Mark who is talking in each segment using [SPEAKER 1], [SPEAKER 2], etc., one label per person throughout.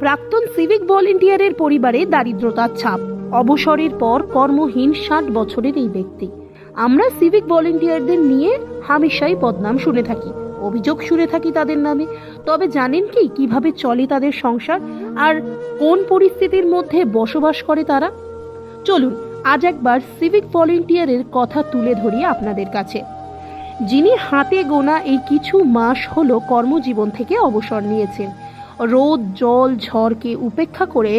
[SPEAKER 1] প্রাক্তন সিভিক ভলেন্টিয়ারের পরিবারে দারিদ্রতার ছাপ। অবসরের পর কর্মহীন 60 বছরের এই ব্যক্তি। আমরা সিভিক ভলেন্টিয়ারদের নিয়ে হামেশাই বদনাম শুনে থাকি, অভিযোগ শুনে থাকি তাদের নামে। তবে জানেন কি কিভাবে চলে তাদের সংসার আর কোন পরিস্থিতির মধ্যে বসবাস করে তারা? চলুন আজ একবার সিভিক ভলেন্টিয়ারের কথা তুলে ধরি আপনাদের কাছে, যিনি হাতে গোনা এই কিছু মাস হলো কর্মজীবন থেকে অবসর নিয়েছেন। রোদ জল ঝড়কে উপেক্ষা করে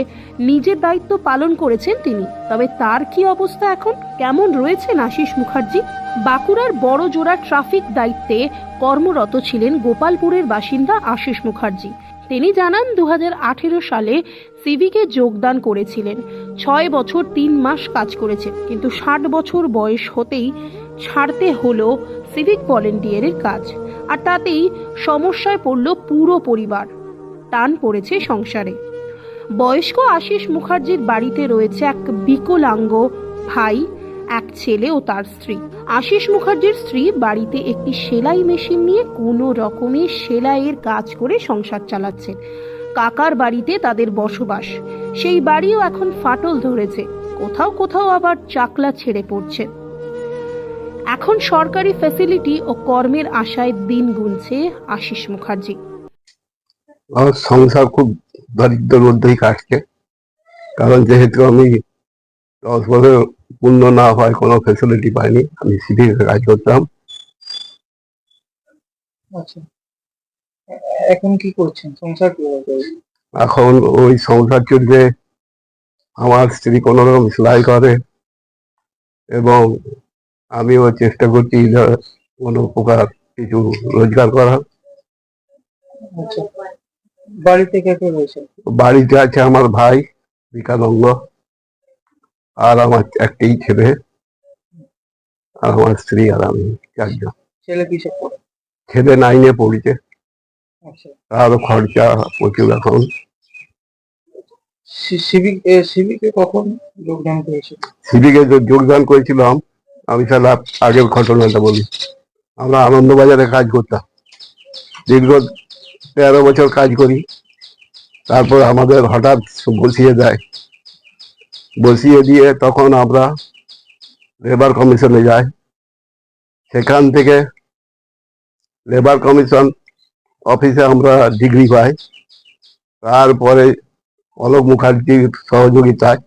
[SPEAKER 1] নিজের দায়িত্ব পালন করেছেন তিনি। তবে তার কি অবস্থা এখন, কেমন রয়েছেন আশিস মুখার্জি? বাঁকুড়ার বড় জোড়া ট্রাফিক দায়িত্বে কর্মরত ছিলেন গোপালপুরের বাসিন্দা আশিস মুখার্জি। তিনি জানান 2018 সালে সিভিকে যোগদান করেছিলেন। 6 বছর 3 মাস কাজ করেছেন, কিন্তু 60 বছর বয়স হতেই ছাড়তে হলো সিভিক ভলেন্টিয়ারের কাজ। আর তাতেই সমস্যায় পড়ল পুরো পরিবার, টান পড়েছে সংসারে। বয়স্ক আশিস মুখার্জির বাড়িতে রয়েছে এক বিকলাঙ্গ ভাই, এক ছেলে ও তার স্ত্রী। আশিস মুখার্জির স্ত্রী বাড়িতে একটি সেলাই মেশিন নিয়ে কোনো রকমে সেলাইয়ের কাজ করে সংসার চালাচ্ছেন। কাকার বাড়িতে তাদের বসবাস, সেই বাড়িও এখন ফাটল ধরেছে, কোথাও কোথাও আবার চাকলা ছেড়ে পড়ছে। এখন সরকারি ফ্যাসিলিটি ও কর্মের আশায় দিন গুনছে আশিস মুখার্জি।
[SPEAKER 2] আমার সংসার খুব দারিদ্রের মধ্যেই কাটছে, কারণ যেহেতু আমি 10 বছর পূর্ণ না হয় কোনো ফ্যাসিলিটি পাইনি। আমি সিভিকে কাজ করতাম।
[SPEAKER 3] আচ্ছা, এখন কি করছেন? সংসার কিভাবে চলছে?
[SPEAKER 2] এখন ওই সংসার চলছে, আমার স্ত্রী কোনো রকম সেলাই করে এবং আমিও চেষ্টা করছি কোনো প্রকার কিছু রোজগার করার।
[SPEAKER 3] আচ্ছা, বাড়িতে কে কে রয়েছে?
[SPEAKER 2] বাড়িতে আছে আমার ভাই বিকানন্দ, আর আমার একটাই ছেলে, আর আমার স্ত্রী আর আমি, 4 জন।
[SPEAKER 3] ছেলে কিসে পড়ে?
[SPEAKER 2] ছেলে 9-এ পড়ছে,
[SPEAKER 3] আচ্ছা,
[SPEAKER 2] তারও খরচা প্রচুর এখন।
[SPEAKER 3] সিভিকে কখন যোগদান করেছে?
[SPEAKER 2] সিভিকে যোগদান করেছিলাম, আমি তাহলে আগের ঘটনাটা বলি। আমরা আনন্দবাজারে কাজ করতাম, দীর্ঘ 13 বছর কাজ করি। তারপর আমাদের হঠাৎ বসিয়ে দেয়, বসিয়ে দিয়ে তখন আমরা লেবার কমিশনে যাই। সেখান থেকে লেবার কমিশন অফিসে আমরা ডিগ্রি পাই। তারপরে অলোক মুখার্জির সহযোগিতায়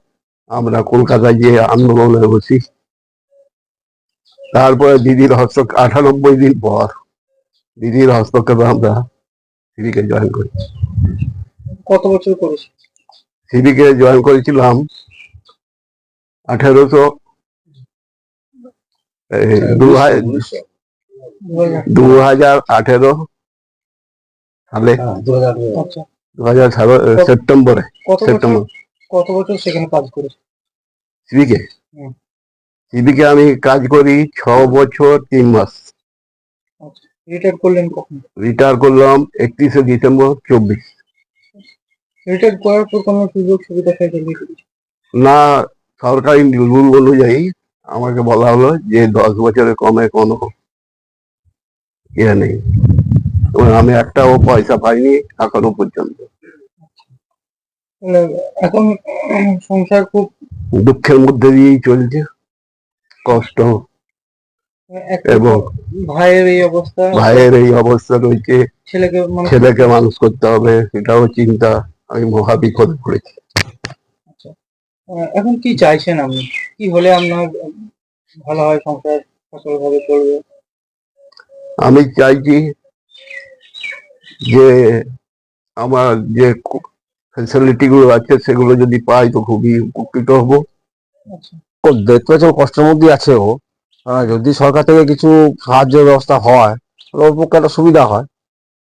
[SPEAKER 2] আমরা কলকাতায় গিয়ে আন্দোলনে বসি। তারপরে দিদির 98 দিন পর দিদির হস্তক্ষেপে আমরা সিভিকে জয়েন করি।
[SPEAKER 3] কত বছর করেছে?
[SPEAKER 2] সিভিকে জয়েন করেছিলাম 2018 সালে,
[SPEAKER 3] আচ্ছা,
[SPEAKER 2] 2017 সেপ্টেম্বরে।
[SPEAKER 3] কত বছর সেখানে কাজ করেছে?
[SPEAKER 2] সিভিকে
[SPEAKER 3] হুম।
[SPEAKER 2] সিভিকে আমি কাজ করি 6 বছর 3 মাস।
[SPEAKER 3] আচ্ছা, রিটায়ার করলেন কখন?
[SPEAKER 2] রিটায়ার করলাম 31শে ডিসেম্বর 24।
[SPEAKER 3] রিটায়ার করার পর কোনো সুযোগ সুবিধা পেয়েছে?
[SPEAKER 2] না, সরকারি রুল অনুযায়ী আমাকে বলা হলো যে 10 বছরের কমে কোনো ইয়ে নেই। আমি একটাও পয়সা পাইনি এখনো পর্যন্ত।
[SPEAKER 3] এখন সংসার খুব
[SPEAKER 2] দুঃখের মধ্যে দিয়েই চলছে, কষ্ট। এবং
[SPEAKER 3] ভাইয়ের এই অবস্থা
[SPEAKER 2] রয়েছে, ছেলেকে মানুষ করতে হবে, সেটাও চিন্তা। আমি মহা বিপদে পড়েছি।
[SPEAKER 3] এখন কি চাইছেন আপনি? কি হলে আপনার ভালো হয়, সংসার সফলভাবে চলবে?
[SPEAKER 2] আমি চাইছি যে আমার যে ফ্যাসিলিটি গুলো আছে সেগুলো যদি পাই তো খুবই উপকৃত হব।
[SPEAKER 4] দেখতে পাচ্ছি কষ্টের মধ্যে আছে ও। যদি সরকার থেকে কিছু সাহায্যের ব্যবস্থা হয় তাহলে ওর পক্ষে একটা সুবিধা হয়।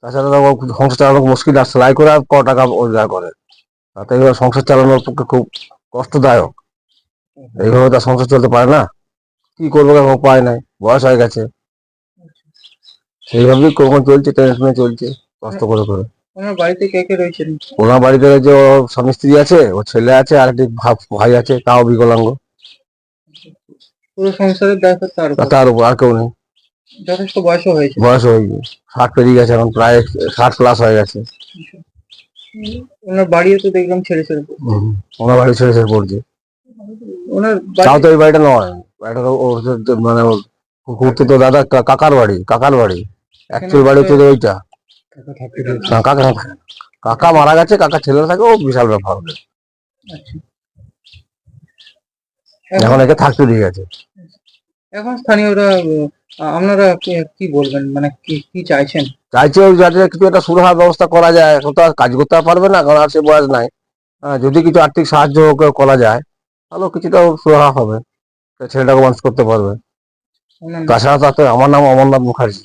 [SPEAKER 4] তাছাড়া সংসার চালানো মুশকিল, আর সেলাই করে আর ক টাকা রোজগার করে, তাতে সংসার চালানোর পক্ষে খুব কষ্টদায়ক। এইভাবে তার সংসার চলতে পারে না, কি করবো, কোনো উপায় নাই, বয়স হয়ে গেছে। সেইভাবেই কখন চলছে, টেনশনে চলছে, কষ্ট করে করে।
[SPEAKER 3] ওনার বাড়িতে কে কে রয়েছেন?
[SPEAKER 4] ওনার বাড়িতে রয়েছে ওর স্বামী স্ত্রী আছে, ওর ছেলে আছে, আর একটি ভাই আছে, তাও বিকলাঙ্গ।
[SPEAKER 3] পুরো সংসারের দায়িত্ব
[SPEAKER 4] তার উপর আর কেউ নেই।
[SPEAKER 3] যথেষ্ট বয়স হয়ে গেছে,
[SPEAKER 4] 60 পেরিয়ে গেছে, এখন প্রায় 60+ হয়ে গেছে।
[SPEAKER 3] ওনার বাড়িও তো দেখলাম ছেড়ে ছেড়ে পড়ছে।
[SPEAKER 4] ওনার বাড়ি ছেড়ে ছেড়ে পড়ছে।
[SPEAKER 3] ওনার
[SPEAKER 4] তাও
[SPEAKER 3] বাড়ি
[SPEAKER 4] তো এই বাড়িটা নয়, বাড়িটা তো ওর মানে ওর ঘুরতে তো দাদা কাকার বাড়ি অ্যাকচুয়াল বাড়ি হচ্ছে যে ওইটা। না, কাকা মারা গেছে, কাকা ছেলে থাকে, ও বিশাল ব্যাপার।
[SPEAKER 3] আচ্ছা।
[SPEAKER 4] এখন একে থাকতে দিয়ে গেছে।
[SPEAKER 3] এখন স্থানীয়রা আপনারা কি বলবেন, মানে কি চাইছেন?
[SPEAKER 4] চাইছে ওই যাতে কিছু একটা সুরাহার ব্যবস্থা করা যায়। এখন তো আর কাজ করতে আর পারবে না, কারণ আর সে বয়স নাই। যদি কিছু আর্থিক সাহায্য ওকে করা যায় তাহলে কিছুটা সুরাহা হবে, ছেলেটাকে মানুষ করতে পারবে।
[SPEAKER 3] ওনার নাম?
[SPEAKER 4] তাছাড়া তো আমার নাম অমরনাথ মুখার্জি।